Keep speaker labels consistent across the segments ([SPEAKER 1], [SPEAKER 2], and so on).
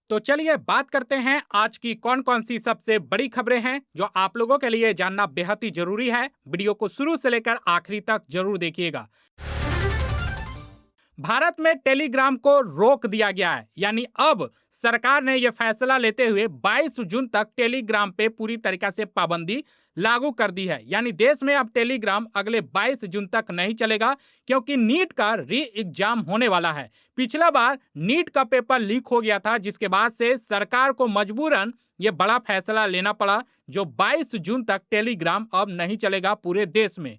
[SPEAKER 1] तो चलिए बात करते हैं आज की कौन कौन सी सबसे बड़ी खबरें हैं जो आप लोगों के लिए जानना बेहद ही जरूरी है। वीडियो को शुरू से लेकर आखिरी तक जरूर देखिएगा। भारत में टेलीग्राम को रोक दिया गया है, यानी अब सरकार ने यह फैसला लेते हुए 22 जून तक टेलीग्राम पे पूरी तरीके से पाबंदी लागू कर दी है। यानी देश में अब टेलीग्राम अगले 22 जून तक नहीं चलेगा, क्योंकि नीट का री एग्जाम होने वाला है। पिछला बार नीट का पेपर लीक हो गया था, जिसके बाद से सरकार को मजबूरन ये बड़ा फैसला लेना पड़ा, जो 22 जून तक टेलीग्राम अब नहीं चलेगा पूरे देश में।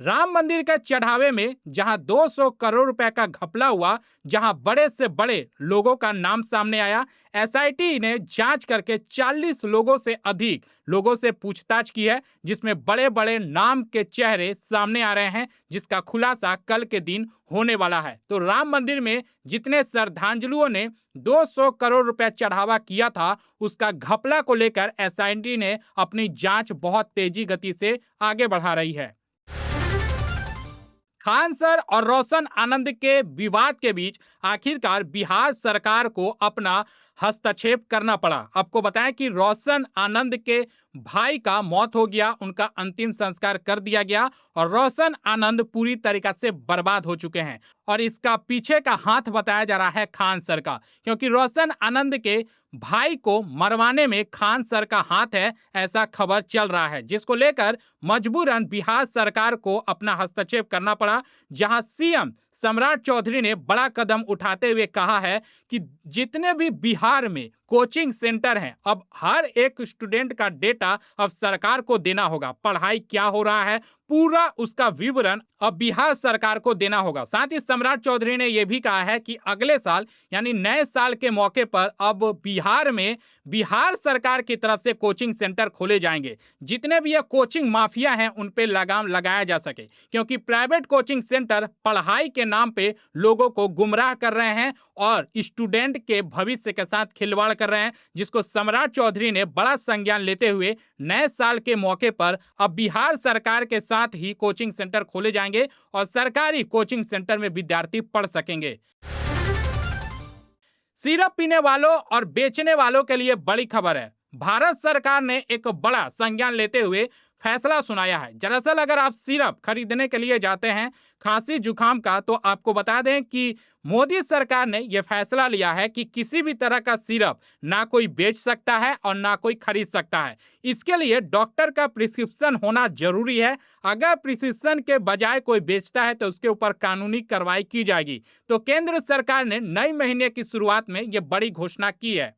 [SPEAKER 1] राम मंदिर के चढ़ावे में जहां 200 करोड़ रुपए का घपला हुआ, जहां बड़े से बड़े लोगों का नाम सामने आया, एसआईटी ने जांच करके 40 लोगों से अधिक लोगों से पूछताछ की है, जिसमें बड़े बड़े नाम के चेहरे सामने आ रहे हैं, जिसका खुलासा कल के दिन होने वाला है। तो राम मंदिर में जितने श्रद्धांजलुओं ने 200 करोड़ रुपए चढ़ावा किया था, उसका घपला को लेकर एसआईटी ने अपनी जांच बहुत तेजी गति से आगे बढ़ा रही है। खान सर और रोशन आनंद के विवाद के बीच आखिरकार बिहार सरकार को अपना हस्तक्षेप करना पड़ा। आपको बताएं कि रोशन आनंद के भाई का मौत हो गया, उनका अंतिम संस्कार कर दिया गया और रोशन आनंद पूरी तरीके से बर्बाद हो चुके हैं। और इसका पीछे का हाथ बताया जा रहा है खान सर का, क्योंकि रोशन आनंद के भाई को मरवाने में खान सर का हाथ है, ऐसा खबर चल रहा है, जिसको लेकर मजबूरन बिहार सरकार को अपना हस्तक्षेप करना पड़ा। जहां सीएम सम्राट चौधरी ने बड़ा कदम उठाते हुए कहा है कि जितने भी बिहार में कोचिंग सेंटर हैं, अब हर एक स्टूडेंट का डेटा अब सरकार को देना होगा। पढ़ाई क्या हो रहा है, पूरा उसका विवरण अब बिहार सरकार को देना होगा। साथ ही सम्राट चौधरी ने यह भी कहा है कि अगले साल यानी नए साल के मौके पर अब बिहार में बिहार सरकार की तरफ से कोचिंग सेंटर खोले जाएंगे। जितने भी ये कोचिंग माफिया हैं, उन पे लगाम लगाया जा सके, क्योंकि प्राइवेट कोचिंग सेंटर पढ़ाई के नाम पे लोगों को गुमराह कर रहे हैं और स्टूडेंट के भविष्य के साथ खिलवाड़ कर रहे हैं, जिसको सम्राट चौधरी ने बड़ा संज्ञान लेते हुए नए साल के मौके पर अब बिहार सरकार के साथ ही कोचिंग सेंटर खोले जाएंगे और सरकारी कोचिंग सेंटर में विद्यार्थी पढ़ सकेंगे। सिरप पीने वालों और बेचने वालों के लिए बड़ी खबर है। भारत सरकार ने एक बड़ा संज्ञान लेते हुए फैसला सुनाया है। दरअसल अगर आप सिरप खरीदने के लिए जाते हैं खांसी जुकाम का, तो आपको बता दें कि मोदी सरकार ने यह फैसला लिया है कि किसी भी तरह का सिरप ना कोई बेच सकता है और ना कोई खरीद सकता है। इसके लिए डॉक्टर का प्रिस्क्रिप्शन होना जरूरी है। अगर प्रिस्क्रिप्शन के बजाय कोई बेचता है तो उसके ऊपर कानूनी कार्रवाई की जाएगी। तो केंद्र सरकार ने नए महीने की शुरुआत में यह बड़ी घोषणा की है।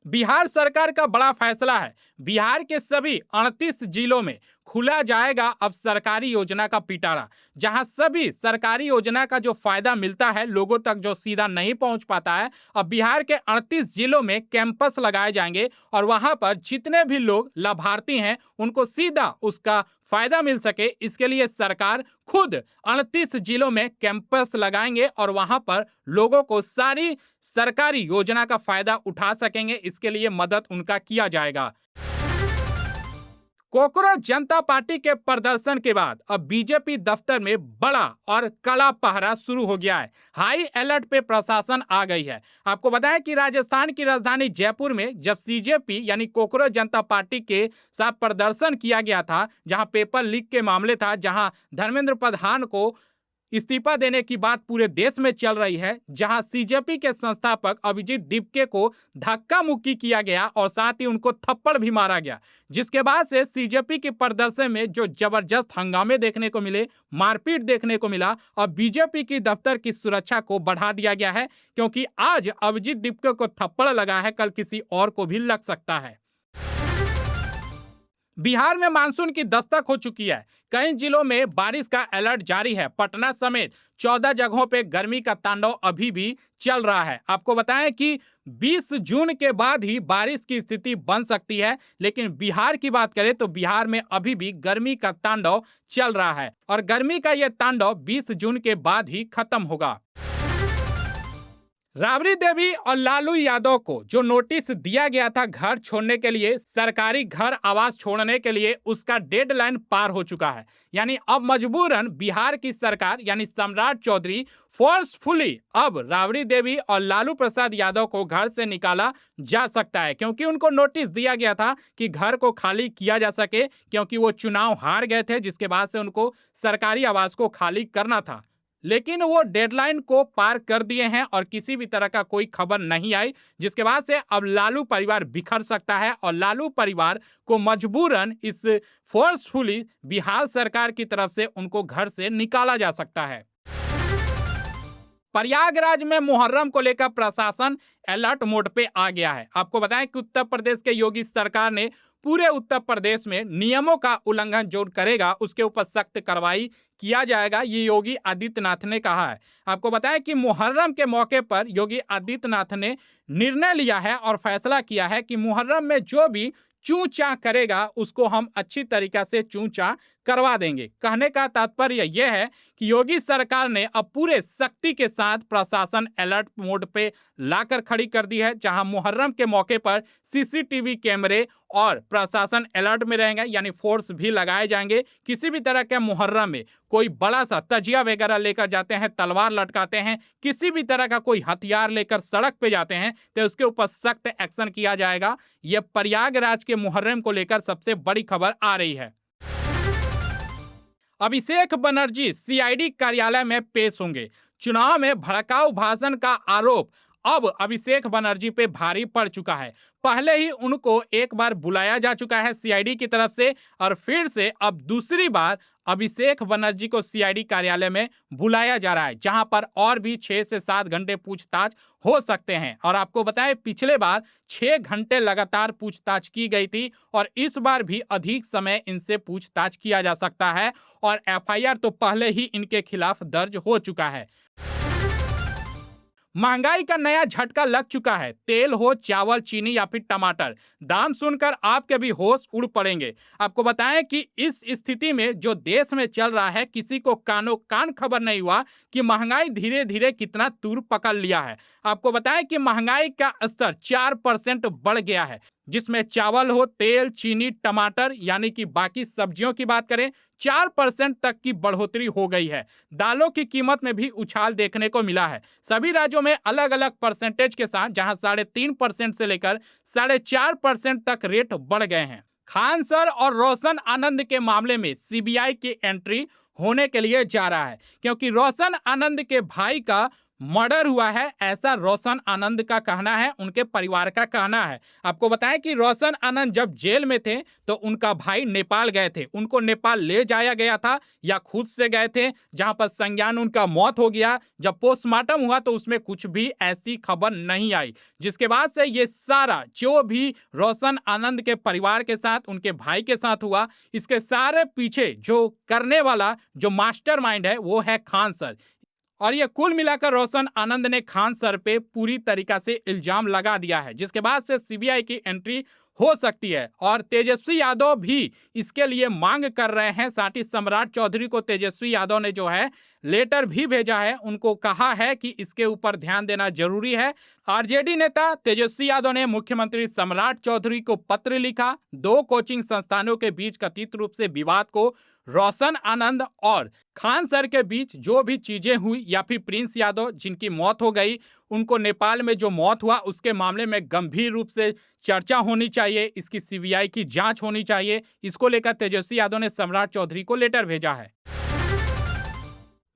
[SPEAKER 1] बिहार सरकार का बड़ा फैसला है। बिहार के सभी 38 जिलों में खुला जाएगा अब सरकारी योजना का पिटारा, जहां सभी सरकारी योजना का जो फायदा मिलता है लोगों तक जो सीधा नहीं पहुंच पाता है, अब बिहार के 38 जिलों में कैंपस लगाए जाएंगे और वहां पर जितने भी लोग लाभार्थी हैं उनको सीधा उसका फायदा मिल सके। इसके लिए सरकार खुद 38 जिलों में कैंपस लगाएंगे और वहां पर लोगों को सारी सरकारी योजना का फायदा उठा सकेंगे। इसके लिए मदद उनका किया जाएगा। कोकरोच जनता पार्टी के प्रदर्शन के बाद अब बीजेपी दफ्तर में बड़ा और कड़ा पहरा शुरू हो गया है। हाई अलर्ट पे प्रशासन आ गई है। आपको बताएं कि राजस्थान की राजधानी जयपुर में जब सीजेपी यानी कोकरोच जनता पार्टी के साथ प्रदर्शन किया गया था, जहां पेपर लीक के मामले था, जहां धर्मेंद्र प्रधान को इस्तीफा देने की बात पूरे देश में चल रही है, जहां सीजेपी के संस्थापक अभिजीत दिपके को धक्का मुक्की किया गया और साथ ही उनको थप्पड़ भी मारा गया, जिसके बाद से सीजेपी के प्रदर्शन में जो जबरदस्त हंगामे देखने को मिले, मारपीट देखने को मिला और बीजेपी की दफ्तर की सुरक्षा को बढ़ा दिया गया है, क्योंकि आज अभिजीत दिपके को थप्पड़ लगा है, कल किसी और को भी लग सकता है। बिहार में मानसून की दस्तक हो चुकी है। कई जिलों में बारिश का अलर्ट जारी है। पटना समेत 14 जगहों पे गर्मी का तांडव अभी भी चल रहा है। आपको बताएं कि 20 जून के बाद ही बारिश की स्थिति बन सकती है, लेकिन बिहार की बात करें तो बिहार में अभी भी गर्मी का तांडव चल रहा है और गर्मी का यह तांडव 20 जून के बाद ही खत्म होगा। राबड़ी देवी और लालू यादव को जो नोटिस दिया गया था घर छोड़ने के लिए, सरकारी घर आवास छोड़ने के लिए, उसका डेडलाइन पार हो चुका है। यानी अब मजबूरन बिहार की सरकार यानी सम्राट चौधरी फोर्सफुली अब राबड़ी देवी और लालू प्रसाद यादव को घर से निकाला जा सकता है, क्योंकि उनको नोटिस दिया गया था कि घर को खाली किया जा सके, क्योंकि वो चुनाव हार गए थे, जिसके बाद से उनको सरकारी आवास को खाली करना था। लेकिन वो डेडलाइन को पार कर दिए हैं और किसी भी तरह का कोई खबर नहीं आई, जिसके बाद से अब लालू परिवार बिखर सकता है और लालू परिवार को मजबूरन इस फोर्सफुली बिहार सरकार की तरफ से उनको घर से निकाला जा सकता है। प्रयागराज में मुहर्रम को लेकर प्रशासन अलर्ट मोड पे आ गया है। आपको बताएं कि उत्तर प्रदेश के योगी सरकार ने पूरे उत्तर प्रदेश में नियमों का उल्लंघन जो करेगा उसके ऊपर सख्त कार्रवाई किया जाएगा, ये योगी आदित्यनाथ ने कहा है। आपको बताएं कि मुहर्रम के मौके पर योगी आदित्यनाथ ने निर्णय लिया है और फैसला किया है कि मुहर्रम में जो भी चूं चा करेगा उसको हम अच्छी तरीका से चूं चा करवा देंगे। कहने का तात्पर्य यह है कि योगी सरकार ने अब पूरे सख्ती के साथ प्रशासन अलर्ट मोड पे लाकर खड़ी कर दी है, जहां मुहर्रम के मौके पर सीसीटीवी कैमरे और प्रशासन अलर्ट में रहेंगे, यानी फोर्स भी लगाए जाएंगे। किसी भी तरह के मुहर्रम में कोई बड़ा सा तजिया वगैरह लेकर जाते हैं, तलवार लटकाते हैं, किसी भी तरह का कोई हथियार लेकर सड़क पे जाते हैं तो उसके ऊपर सख्त एक्शन किया जाएगा। यह प्रयागराज के मुहर्रम को लेकर सबसे बड़ी खबर आ रही है। अभिषेक बनर्जी सीआईडी कार्यालय में पेश होंगे। चुनाव में भड़काऊ भाषण का आरोप अब अभिषेक बनर्जी पे भारी पड़ चुका है। पहले ही उनको एक बार बुलाया जा चुका है सीआईडी की तरफ से और फिर से अब दूसरी बार अभिषेक बनर्जी को सीआईडी कार्यालय में बुलाया जा रहा है, जहां पर और भी 6 से 7 घंटे पूछताछ हो सकते हैं। और आपको बताएं, पिछले बार 6 घंटे लगातार पूछताछ की गई थी और इस बार भी अधिक समय इनसे पूछताछ किया जा सकता है और एफआईआर तो पहले ही इनके खिलाफ दर्ज हो चुका है। महंगाई का नया झटका लग चुका है। तेल हो, चावल, चीनी या फिर टमाटर, दाम सुनकर आपके भी होश उड़ पड़ेंगे। आपको बताएं कि इस स्थिति में जो देश में चल रहा है, किसी को कानो कान खबर नहीं हुआ कि महंगाई धीरे धीरे कितना तूर पकड़ लिया है। आपको बताएं कि महंगाई का स्तर 4% बढ़ गया है, जिसमें चावल हो, तेल, चीनी, टमाटर यानी कि बाकी सब्जियों की बात करें 4% तक की बढ़ोतरी हो गई है। दालों की कीमत में भी उछाल देखने को मिला है। सभी राज्यों में अलग अलग परसेंटेज के साथ, जहां 3.5% से लेकर 4.5% तक रेट बढ़ गए हैं। खान सर और रोशन आनंद के मामले में सीबीआई की एंट्री होने के लिए जा रहा है, क्योंकि रोशन आनंद के भाई का मर्डर हुआ है, ऐसा रोशन आनंद का कहना है, उनके परिवार का कहना है। आपको बताएं कि रोशन आनंद जब जेल में थे तो उनका भाई नेपाल गए थे, उनको नेपाल ले जाया गया था या खुद से गए थे, जहां पर संज्ञान उनका मौत हो गया। जब पोस्टमार्टम हुआ तो उसमें कुछ भी ऐसी खबर नहीं आई, जिसके बाद से ये सारा जो भी रोशन आनंद के परिवार के साथ, उनके भाई के साथ हुआ, इसके सारे पीछे जो करने वाला, जो मास्टरमाइंड है, वो है खान सर। और ये कुल मिलाकर रोशन आनंद ने खान सर पे पूरी तरीका से इल्जाम लगा दिया है, जिसके बाद से सीबीआई की एंट्री हो सकती है। और तेजस्वी यादव भी इसके लिए मांग कर रहे हैं। साथ ही सम्राट चौधरी को तेजस्वी यादव ने जो है लेटर भी भेजा है, उनको कहा है कि इसके ऊपर ध्यान देना जरूरी है। आरजेडी नेता तेजस्वी यादव ने मुख्यमंत्री सम्राट चौधरी को पत्र लिखा। 2 कोचिंग संस्थानों के बीच कथित रूप से विवाद को रोशन आनंद और खान सर के बीच जो भी चीजें हुई, या फिर प्रिंस यादव जिनकी मौत हो गई, उनको नेपाल में जो मौत हुआ उसके मामले में गंभीर रूप से चर्चा होनी चाहिए, इसकी सीबीआई की जांच होनी चाहिए। इसको लेकर तेजस्वी यादव ने सम्राट चौधरी को लेटर भेजा है।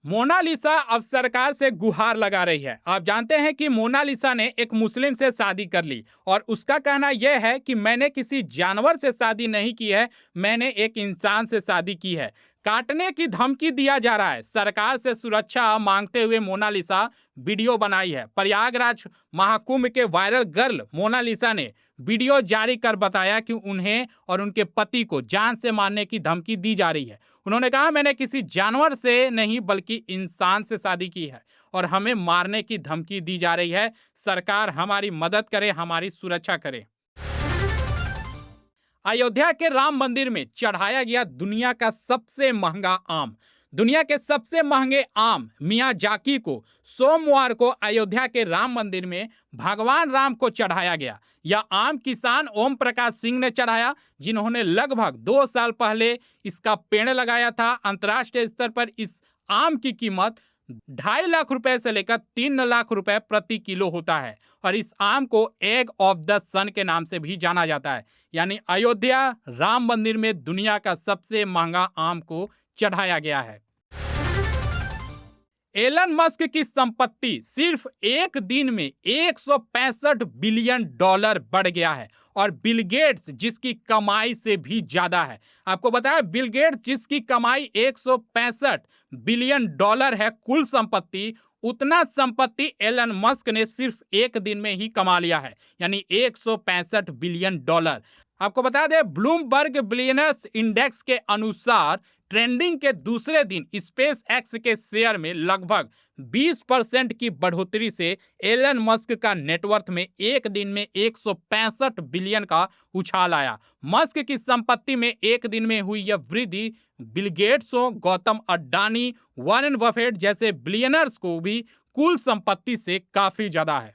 [SPEAKER 1] मोनालिसा अब सरकार से गुहार लगा रही है। आप जानते हैं कि मोनालिसा ने एक मुस्लिम से शादी कर ली और उसका कहना यह है कि मैंने किसी जानवर से शादी नहीं की है, मैंने एक इंसान से शादी की है। काटने की धमकी दिया जा रहा है। सरकार से सुरक्षा मांगते हुए मोनालिसा वीडियो बनाई है। प्रयागराज महाकुंभ के वायरल गर्ल मोनालिसा ने वीडियो जारी कर बताया कि उन्हें और उनके पति को जान से मारने की धमकी दी जा रही है। उन्होंने कहा, मैंने किसी जानवर से नहीं बल्कि इंसान से शादी की है और हमें मारने की धमकी दी जा रही है। सरकार हमारी मदद करे, हमारी सुरक्षा करे। अयोध्या के राम मंदिर में चढ़ाया गया दुनिया का सबसे महंगा आम। दुनिया के सबसे महंगे आम मियाजाकी को सोमवार को अयोध्या के राम मंदिर में भगवान राम को चढ़ाया गया। यह आम किसान ओम प्रकाश सिंह ने चढ़ाया, जिन्होंने लगभग 2 साल पहले इसका पेड़ लगाया था। अंतर्राष्ट्रीय स्तर पर इस आम की कीमत 2.5 लाख रुपए से लेकर 3 लाख रुपए प्रति किलो होता है और इस आम को एग ऑफ द सन के नाम से भी जाना जाता है। यानी अयोध्या राम मंदिर में दुनिया का सबसे महंगा आम को चढ़ाया गया है। एलन मस्क की संपत्ति सिर्फ एक दिन में 165 बिलियन डॉलर बढ़ गया है और बिल गेट्स जिसकी कमाई से भी ज्यादा है। आपको बताया, बिल गेट्स जिसकी कमाई 165 बिलियन डॉलर है कुल संपत्ति, उतना संपत्ति एलन मस्क ने सिर्फ एक दिन में ही कमा लिया है, यानी 165 बिलियन डॉलर। आपको बता दें, ब्लूमबर्ग बिलियनर्स इंडेक्स के अनुसार ट्रेंडिंग के दूसरे दिन स्पेस एक्स के शेयर में लगभग 20% की बढ़ोतरी से एलन मस्क का नेटवर्थ में एक दिन में 165 बिलियन का उछाल आया। मस्क की संपत्ति में एक दिन में हुई यह वृद्धि Bill Gates, Gautam Adani, Warren Buffett जैसे बिलियनर्स को भी कुल संपत्ति से काफी ज्यादा है।